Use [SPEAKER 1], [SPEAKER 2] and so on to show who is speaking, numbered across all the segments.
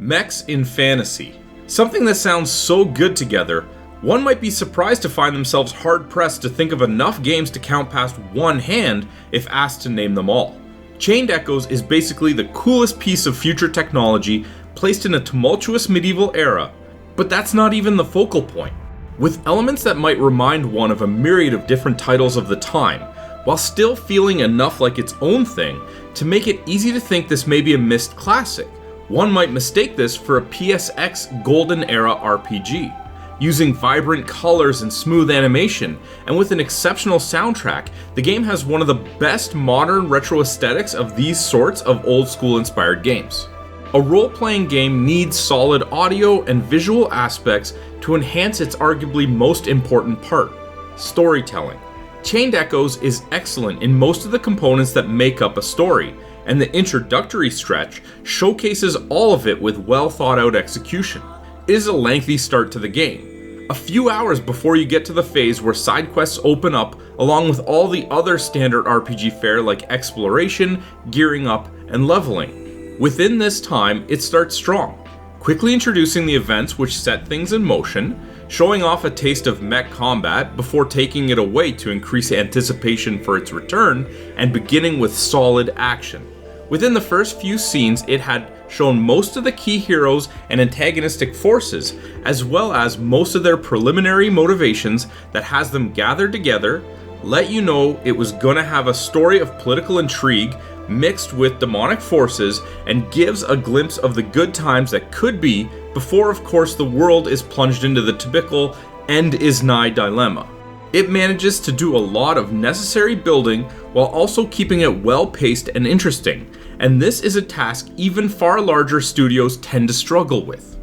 [SPEAKER 1] Mechs in fantasy. Something that sounds so good together, one might be surprised to find themselves hard-pressed to think of enough games to count past one hand if asked to name them all. Chained Echoes is basically the coolest piece of future technology placed in a tumultuous medieval era, but that's not even the focal point. With elements that might remind one of a myriad of different titles of the time, while still feeling enough like its own thing to make it easy to think this may be a missed classic. One might mistake this for a PSX Golden Era RPG. Using vibrant colors and smooth animation, and with an exceptional soundtrack, the game has one of the best modern retro aesthetics of these sorts of old school inspired games. A role-playing game needs solid audio and visual aspects to enhance its arguably most important part, storytelling. Chained Echoes is excellent in most of the components that make up a story, and the introductory stretch showcases all of it with well thought out execution. It is a lengthy start to the game, a few hours before you get to the phase where side quests open up along with all the other standard RPG fare like exploration, gearing up, and leveling. Within this time, it starts strong, quickly introducing the events which set things in motion, showing off a taste of mech combat before taking it away to increase anticipation for its return, and beginning with solid action. Within the first few scenes, it had shown most of the key heroes and antagonistic forces, as well as most of their preliminary motivations that has them gathered together, let you know it was gonna have a story of political intrigue mixed with demonic forces, and gives a glimpse of the good times that could be before of course the world is plunged into the typical end is nigh dilemma. It manages to do a lot of necessary building while also keeping it well paced and interesting, and this is a task even far larger studios tend to struggle with.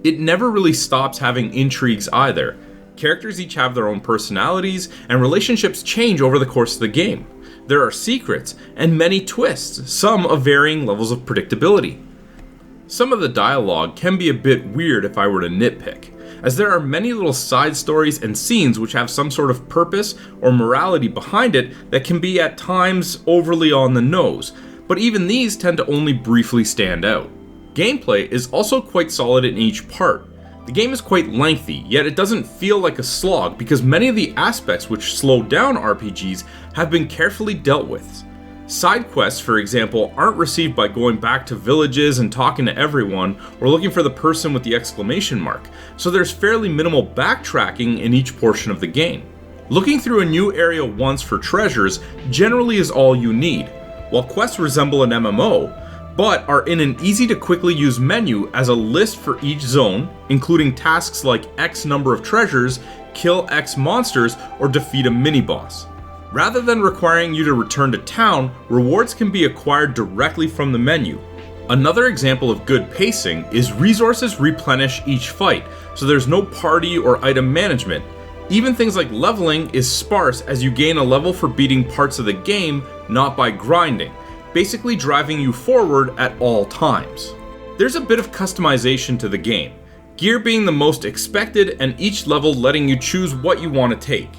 [SPEAKER 1] It never really stops having intrigues either. Characters each have their own personalities, and relationships change over the course of the game. There are secrets, and many twists, some of varying levels of predictability. Some of the dialogue can be a bit weird if I were to nitpick, as there are many little side stories and scenes which have some sort of purpose or morality behind it that can be at times overly on the nose, but even these tend to only briefly stand out. Gameplay is also quite solid in each part. The game is quite lengthy, yet it doesn't feel like a slog because many of the aspects which slow down RPGs have been carefully dealt with. Side quests, for example, aren't received by going back to villages and talking to everyone or looking for the person with the exclamation mark, so there's fairly minimal backtracking in each portion of the game. Looking through a new area once for treasures generally is all you need, while quests resemble an MMO, but are in an easy to quickly use menu as a list for each zone, including tasks like X number of treasures, kill X monsters, or defeat a mini-boss. Rather than requiring you to return to town, rewards can be acquired directly from the menu. Another example of good pacing is resources replenish each fight, so there's no party or item management. Even things like leveling is sparse as you gain a level for beating parts of the game, not by grinding, basically driving you forward at all times. There's a bit of customization to the game, gear being the most expected and each level letting you choose what you want to take.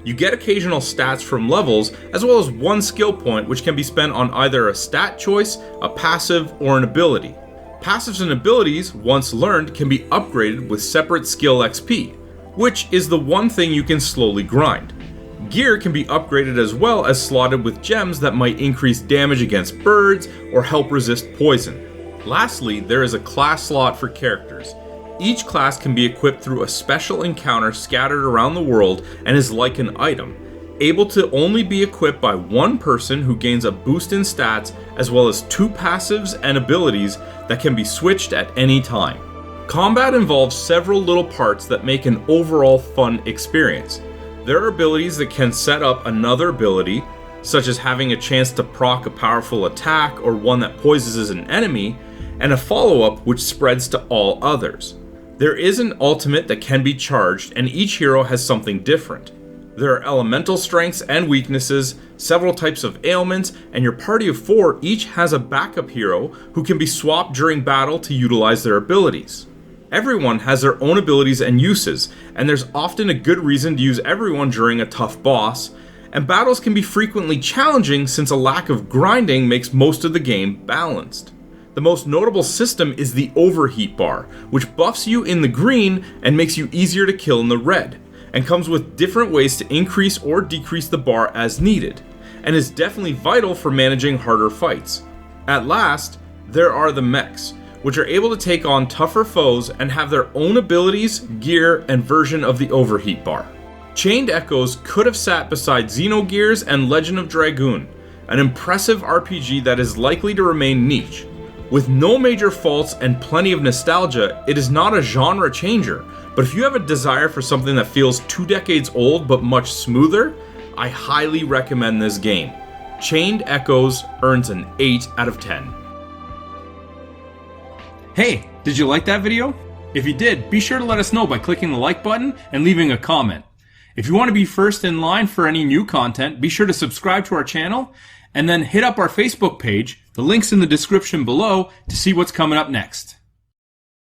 [SPEAKER 1] You get occasional stats from levels, as well as one skill point which can be spent on either a stat choice, a passive, or an ability. Passives and abilities, once learned, can be upgraded with separate skill XP, which is the one thing you can slowly grind. Gear can be upgraded as well as slotted with gems that might increase damage against birds or help resist poison. Lastly, there is a class slot for characters. Each class can be equipped through a special encounter scattered around the world and is like an item, able to only be equipped by one person who gains a boost in stats as well as 2 passives and abilities that can be switched at any time. Combat involves several little parts that make an overall fun experience. There are abilities that can set up another ability, such as having a chance to proc a powerful attack or one that poisons an enemy, and a follow-up which spreads to all others. There is an ultimate that can be charged, and each hero has something different. There are elemental strengths and weaknesses, several types of ailments, and your party of 4 each has a backup hero who can be swapped during battle to utilize their abilities. Everyone has their own abilities and uses, and there's often a good reason to use everyone during a tough boss, and battles can be frequently challenging since a lack of grinding makes most of the game balanced. The most notable system is the overheat bar, which buffs you in the green and makes you easier to kill in the red, and comes with different ways to increase or decrease the bar as needed, and is definitely vital for managing harder fights. At last, there are the mechs, which are able to take on tougher foes and have their own abilities, gear, and version of the overheat bar. Chained Echoes could have sat beside Xenogears and Legend of Dragoon, an impressive RPG that is likely to remain niche. With no major faults and plenty of nostalgia, it is not a genre changer, but if you have a desire for something that feels 2 decades old but much smoother, I highly recommend this game. Chained Echoes earns an 8 out of 10.
[SPEAKER 2] Hey, did you like that video? If you did, be sure to let us know by clicking the like button and leaving a comment. If you want to be first in line for any new content, be sure to subscribe to our channel and then hit up our Facebook page. The link's in the description below to see what's coming up next.